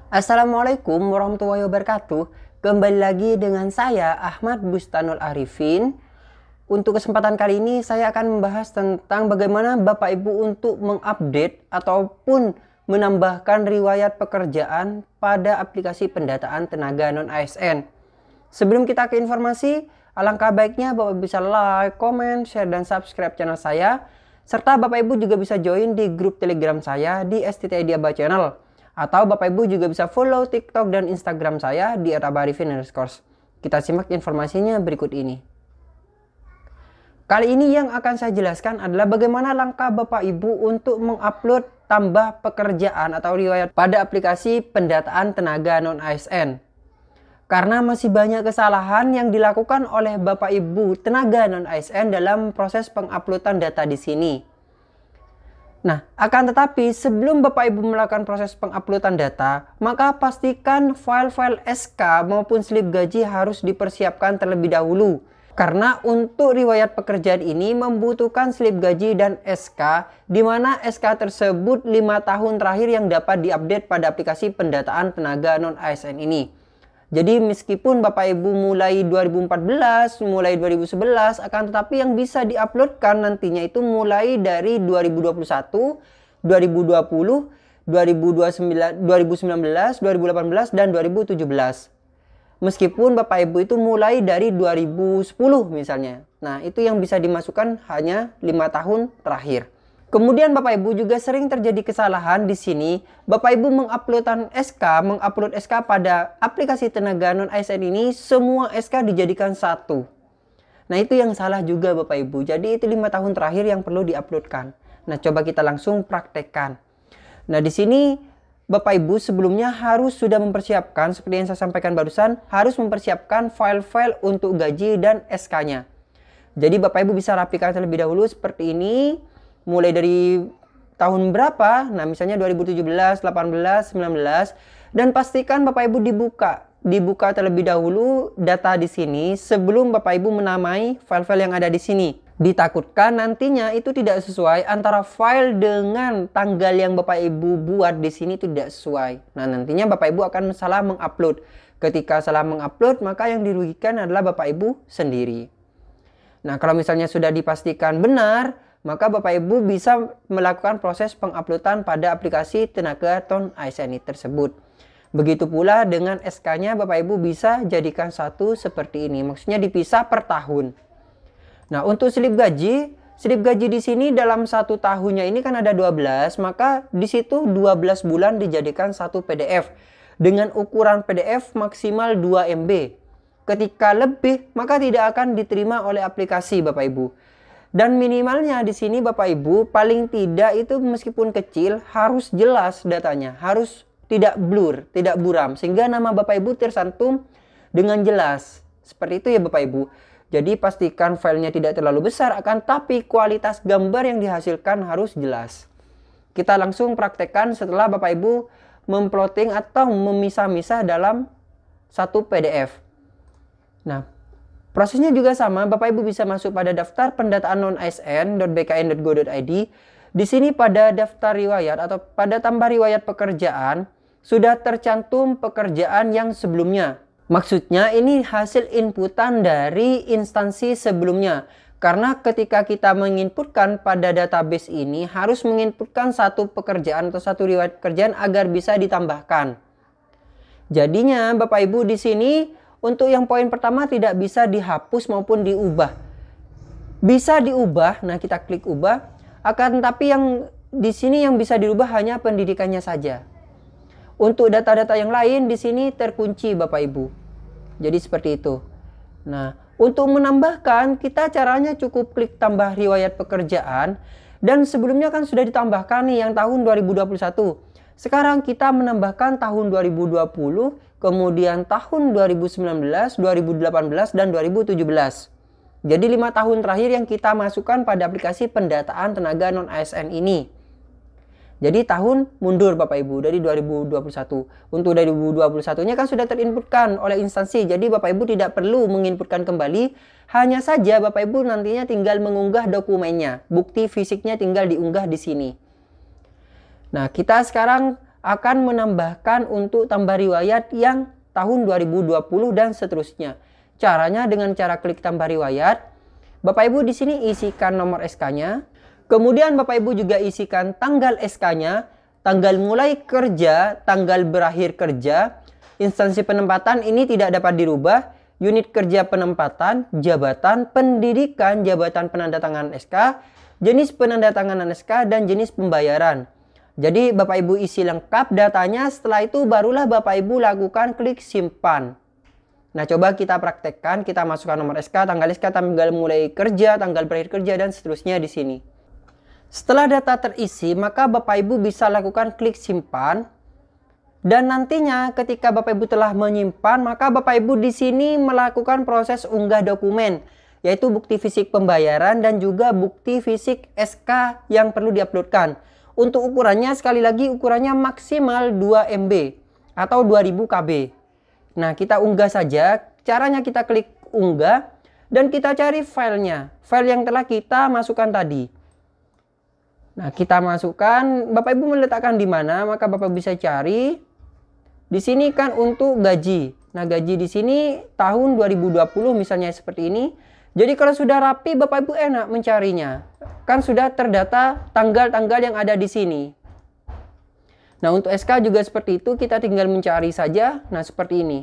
Assalamualaikum warahmatullahi wabarakatuh. Kembali lagi dengan saya Ahmad Bustanul Arifin. Untuk kesempatan kali ini saya akan membahas tentang bagaimana Bapak Ibu untuk mengupdate ataupun menambahkan riwayat pekerjaan pada aplikasi pendataan tenaga non-ASN. Sebelum kita ke informasi, alangkah baiknya Bapak Ibu bisa like, comment, share, dan subscribe channel saya. Serta Bapak Ibu juga bisa join di grup Telegram saya di STTIdiaba Channel. Atau Bapak Ibu juga bisa follow TikTok dan Instagram saya di @abarifin_. Kita simak informasinya berikut ini. Kali ini yang akan saya jelaskan adalah bagaimana langkah Bapak Ibu untuk mengupload tambah pekerjaan atau riwayat pada aplikasi pendataan tenaga non-ASN. Karena masih banyak kesalahan yang dilakukan oleh Bapak Ibu tenaga non-ASN dalam proses penguploadan data di sini. Nah, akan tetapi sebelum Bapak Ibu melakukan proses penguploadan data, maka pastikan file-file SK maupun slip gaji harus dipersiapkan terlebih dahulu. Karena untuk riwayat pekerjaan ini membutuhkan slip gaji dan SK, di mana SK tersebut 5 tahun terakhir yang dapat diupdate pada aplikasi pendataan tenaga non-ASN ini. Jadi meskipun Bapak Ibu mulai 2014, mulai 2011, akan tetapi yang bisa diuploadkan nantinya itu mulai dari 2021, 2020, 2019, 2018, dan 2017. Meskipun Bapak Ibu itu mulai dari 2010 misalnya. Nah, itu yang bisa dimasukkan hanya 5 tahun terakhir. Kemudian Bapak Ibu juga sering terjadi kesalahan di sini. Bapak Ibu mengupload SK pada aplikasi tenaga non-ASN ini, semua SK dijadikan satu. Nah, itu yang salah juga Bapak Ibu. Jadi itu 5 tahun terakhir yang perlu diuploadkan. Nah, coba kita langsung praktekkan. Nah, di sini Bapak Ibu sebelumnya harus sudah mempersiapkan, seperti yang saya sampaikan barusan, harus mempersiapkan file-file untuk gaji dan SK-nya. Jadi Bapak Ibu bisa rapikan terlebih dahulu seperti ini, mulai dari tahun berapa, nah misalnya 2017, 18, 19, dan pastikan Bapak Ibu dibuka terlebih dahulu data di sini sebelum Bapak Ibu menamai file-file yang ada di sini. Ditakutkan nantinya itu tidak sesuai antara file dengan tanggal yang Bapak Ibu buat di sini itu tidak sesuai. Nah, nantinya Bapak Ibu akan salah mengupload. Ketika salah mengupload, maka yang dirugikan adalah Bapak Ibu sendiri. Nah, kalau misalnya sudah dipastikan benar, maka Bapak Ibu bisa melakukan proses penguploadan pada aplikasi tenaga non-ASN tersebut. Begitu pula dengan SK-nya Bapak Ibu bisa jadikan satu seperti ini. Maksudnya dipisah per tahun. Nah, untuk slip gaji di sini dalam satu tahunnya ini kan ada 12, maka di situ 12 bulan dijadikan satu PDF dengan ukuran PDF maksimal 2 MB. Ketika lebih, maka tidak akan diterima oleh aplikasi Bapak Ibu. Dan minimalnya di sini Bapak Ibu paling tidak itu meskipun kecil harus jelas datanya, harus tidak blur, tidak buram, sehingga nama Bapak Ibu tersantum dengan jelas. Seperti itu ya Bapak Ibu. Jadi pastikan filenya tidak terlalu besar, akan tapi kualitas gambar yang dihasilkan harus jelas. Kita langsung praktekkan setelah Bapak Ibu memplotting atau memisah-misah dalam satu PDF. Nah, prosesnya juga sama. Bapak Ibu bisa masuk pada daftar pendataan non-asn.bkn.go.id. Di sini pada daftar riwayat atau pada tambah riwayat pekerjaan sudah tercantum pekerjaan yang sebelumnya. Maksudnya ini hasil inputan dari instansi sebelumnya. Karena ketika kita menginputkan pada database ini harus menginputkan satu pekerjaan atau satu riwayat pekerjaan agar bisa ditambahkan. Jadinya Bapak Ibu di sini untuk yang poin pertama tidak bisa dihapus maupun diubah. Bisa diubah, nah kita klik ubah. Akan tapi yang di sini yang bisa dirubah hanya pendidikannya saja. Untuk data-data yang lain di sini terkunci Bapak Ibu. Jadi seperti itu. Nah, untuk menambahkan kita caranya cukup klik tambah riwayat pekerjaan. Dan sebelumnya kan sudah ditambahkan nih yang tahun 2021. Sekarang kita menambahkan tahun 2020, kemudian tahun 2019, 2018, dan 2017. Jadi 5 tahun terakhir yang kita masukkan pada aplikasi pendataan tenaga non-ASN ini. Jadi tahun mundur Bapak Ibu dari 2021. Untuk 2021-nya kan sudah terinputkan oleh instansi. Jadi Bapak Ibu tidak perlu menginputkan kembali. Hanya saja Bapak Ibu nantinya tinggal mengunggah dokumennya. Bukti fisiknya tinggal diunggah di sini. Nah, kita sekarang akan menambahkan untuk tambah riwayat yang tahun 2020 dan seterusnya. Caranya dengan cara klik tambah riwayat. Bapak Ibu di sini isikan nomor SK-nya. Kemudian Bapak Ibu juga isikan tanggal SK-nya, tanggal mulai kerja, tanggal berakhir kerja, instansi penempatan ini tidak dapat dirubah, unit kerja penempatan, jabatan, pendidikan, jabatan penandatanganan SK, jenis penandatanganan SK, dan jenis pembayaran. Jadi Bapak Ibu isi lengkap datanya, setelah itu barulah Bapak Ibu lakukan klik simpan. Nah, coba kita praktekkan, kita masukkan nomor SK, tanggal mulai kerja, tanggal berakhir kerja, dan seterusnya di sini. Setelah data terisi, maka Bapak Ibu bisa lakukan klik simpan. Dan nantinya ketika Bapak Ibu telah menyimpan, maka Bapak Ibu di sini melakukan proses unggah dokumen, yaitu bukti fisik pembayaran dan juga bukti fisik SK yang perlu diuploadkan. Untuk ukurannya, sekali lagi ukurannya maksimal 2 MB atau 2000 KB. Nah, kita unggah saja. Caranya kita klik unggah dan kita cari filenya. File yang telah kita masukkan tadi. Nah, kita masukkan, Bapak Ibu meletakkan di mana, maka Bapak bisa cari. Di sini kan untuk gaji. Nah, gaji di sini tahun 2020 misalnya seperti ini. Jadi kalau sudah rapi, Bapak Ibu enak mencarinya. Kan sudah terdata tanggal-tanggal yang ada di sini. Nah, untuk SK juga seperti itu, kita tinggal mencari saja. Nah, seperti ini.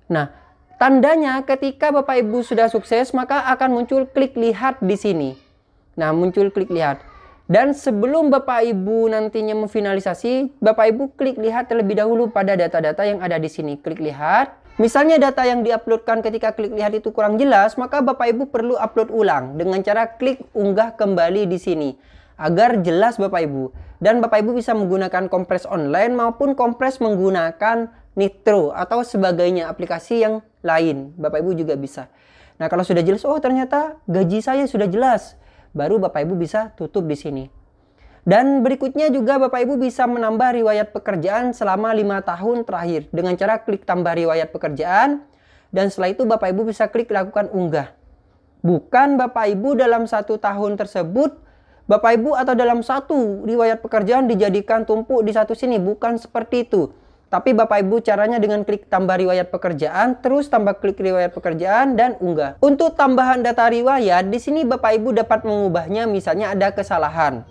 Nah, tandanya ketika Bapak Ibu sudah sukses, maka akan muncul klik lihat di sini. Nah, muncul klik lihat. Dan sebelum Bapak Ibu nantinya memfinalisasi, Bapak Ibu klik lihat terlebih dahulu pada data-data yang ada di sini. Klik lihat. Misalnya data yang diuploadkan ketika klik lihat itu kurang jelas, maka Bapak Ibu perlu upload ulang dengan cara klik unggah kembali di sini agar jelas Bapak Ibu. Dan Bapak Ibu bisa menggunakan kompres online maupun kompres menggunakan Nitro atau sebagainya aplikasi yang lain. Bapak Ibu juga bisa. Nah, kalau sudah jelas, oh ternyata gaji saya sudah jelas, baru Bapak Ibu bisa tutup di sini. Dan berikutnya juga Bapak Ibu bisa menambah riwayat pekerjaan selama 5 tahun terakhir dengan cara klik tambah riwayat pekerjaan. Dan setelah itu Bapak Ibu bisa klik lakukan unggah. Bukan Bapak Ibu dalam 1 tahun tersebut, Bapak Ibu atau dalam 1 riwayat pekerjaan dijadikan tumpuk di satu sini. Bukan seperti itu. Tapi Bapak Ibu caranya dengan klik tambah riwayat pekerjaan, terus tambah klik riwayat pekerjaan dan unggah. Untuk tambahan data riwayat, di sini Bapak Ibu dapat mengubahnya misalnya ada kesalahan.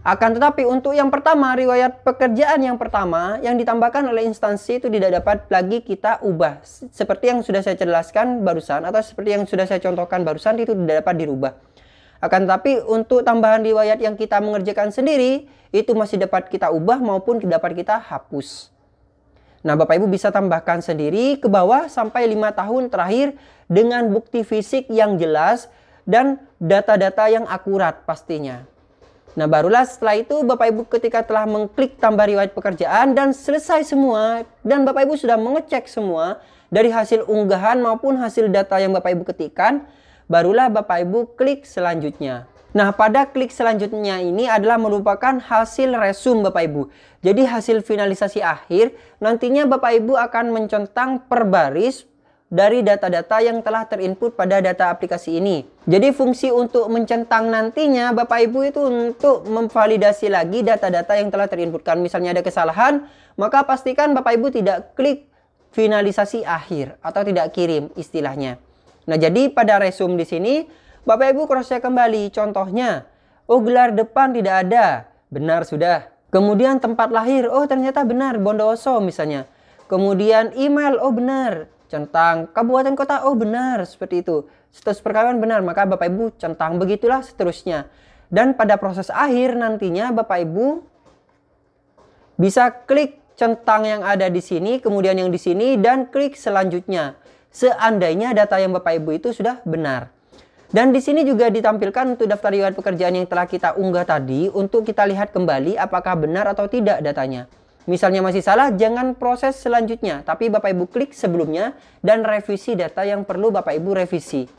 Akan tetapi untuk yang pertama, riwayat pekerjaan yang pertama yang ditambahkan oleh instansi itu tidak dapat lagi kita ubah. Seperti yang sudah saya jelaskan barusan atau seperti yang sudah saya contohkan barusan, itu tidak dapat dirubah. Akan tetapi untuk tambahan riwayat yang kita mengerjakan sendiri, itu masih dapat kita ubah maupun dapat kita hapus. Nah, Bapak Ibu bisa tambahkan sendiri ke bawah sampai 5 tahun terakhir dengan bukti fisik yang jelas dan data-data yang akurat pastinya. Nah, barulah setelah itu Bapak Ibu ketika telah mengklik tambah riwayat pekerjaan dan selesai semua, dan Bapak Ibu sudah mengecek semua dari hasil unggahan maupun hasil data yang Bapak Ibu ketikkan, barulah Bapak Ibu klik selanjutnya. Nah, pada klik selanjutnya ini adalah merupakan hasil resume Bapak Ibu. Jadi hasil finalisasi akhir, nantinya Bapak Ibu akan mencentang per baris dari data-data yang telah terinput pada data aplikasi ini. Jadi fungsi untuk mencentang nantinya Bapak Ibu itu untuk memvalidasi lagi data-data yang telah terinputkan. Misalnya ada kesalahan, maka pastikan Bapak Ibu tidak klik finalisasi akhir atau tidak kirim istilahnya. Nah, jadi pada resume di sini Bapak Ibu cross check kembali. Contohnya, oh gelar depan tidak ada, benar sudah. Kemudian tempat lahir, oh ternyata benar, Bondowoso misalnya. Kemudian email, oh benar. Centang kabupaten kota, oh benar, seperti itu. Status perkawinan benar, maka Bapak Ibu centang, begitulah seterusnya. Dan pada proses akhir nantinya Bapak Ibu bisa klik centang yang ada di sini, kemudian yang di sini, dan klik selanjutnya. Seandainya data yang Bapak Ibu itu sudah benar. Dan di sini juga ditampilkan untuk daftar riwayat pekerjaan yang telah kita unggah tadi untuk kita lihat kembali apakah benar atau tidak datanya. Misalnya masih salah, jangan proses selanjutnya, tapi Bapak Ibu klik sebelumnya dan revisi data yang perlu Bapak Ibu revisi.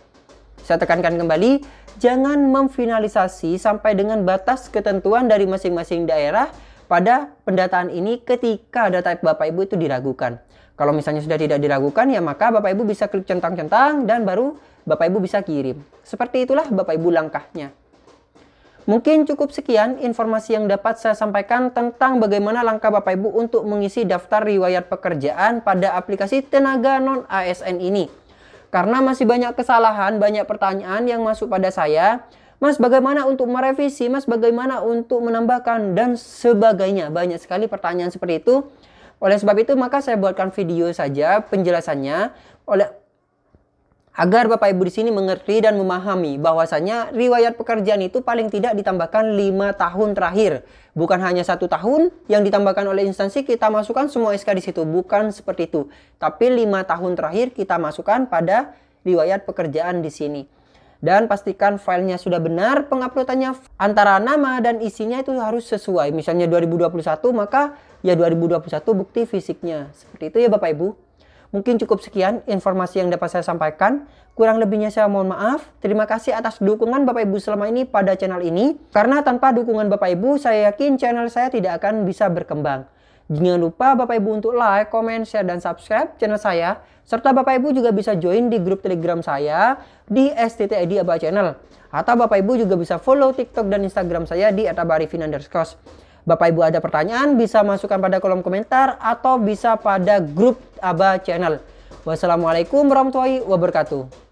Saya tekankan kembali, jangan memfinalisasi sampai dengan batas ketentuan dari masing-masing daerah pada pendataan ini ketika data Bapak Ibu itu diragukan. Kalau misalnya sudah tidak diragukan, ya maka Bapak Ibu bisa klik centang-centang dan baru Bapak Ibu bisa kirim. Seperti itulah Bapak Ibu langkahnya. Mungkin cukup sekian informasi yang dapat saya sampaikan tentang bagaimana langkah Bapak Ibu untuk mengisi daftar riwayat pekerjaan pada aplikasi tenaga non-ASN ini. Karena masih banyak kesalahan, banyak pertanyaan yang masuk pada saya. Mas, bagaimana untuk merevisi? Mas, bagaimana untuk menambahkan? Dan sebagainya. Banyak sekali pertanyaan seperti itu. Oleh sebab itu, maka saya buatkan video saja penjelasannya agar Bapak Ibu di sini mengerti dan memahami bahwasanya riwayat pekerjaan itu paling tidak ditambahkan 5 tahun terakhir. Bukan hanya 1 tahun yang ditambahkan oleh instansi kita masukkan semua SK di situ. Bukan seperti itu. Tapi 5 tahun terakhir kita masukkan pada riwayat pekerjaan di sini. Dan pastikan filenya sudah benar, penguploadannya antara nama dan isinya itu harus sesuai. Misalnya 2021, maka ya 2021 bukti fisiknya. Seperti itu ya Bapak Ibu. Mungkin cukup sekian informasi yang dapat saya sampaikan. Kurang lebihnya saya mohon maaf. Terima kasih atas dukungan Bapak Ibu selama ini pada channel ini. Karena tanpa dukungan Bapak Ibu, saya yakin channel saya tidak akan bisa berkembang. Jangan lupa Bapak Ibu untuk like, comment, share, dan subscribe channel saya. Serta Bapak Ibu juga bisa join di grup Telegram saya di STTID Aba Channel. Atau Bapak Ibu juga bisa follow TikTok dan Instagram saya di @abarifin_. Bapak Ibu ada pertanyaan bisa masukkan pada kolom komentar atau bisa pada grup Aba Channel. Wassalamualaikum warahmatullahi wabarakatuh.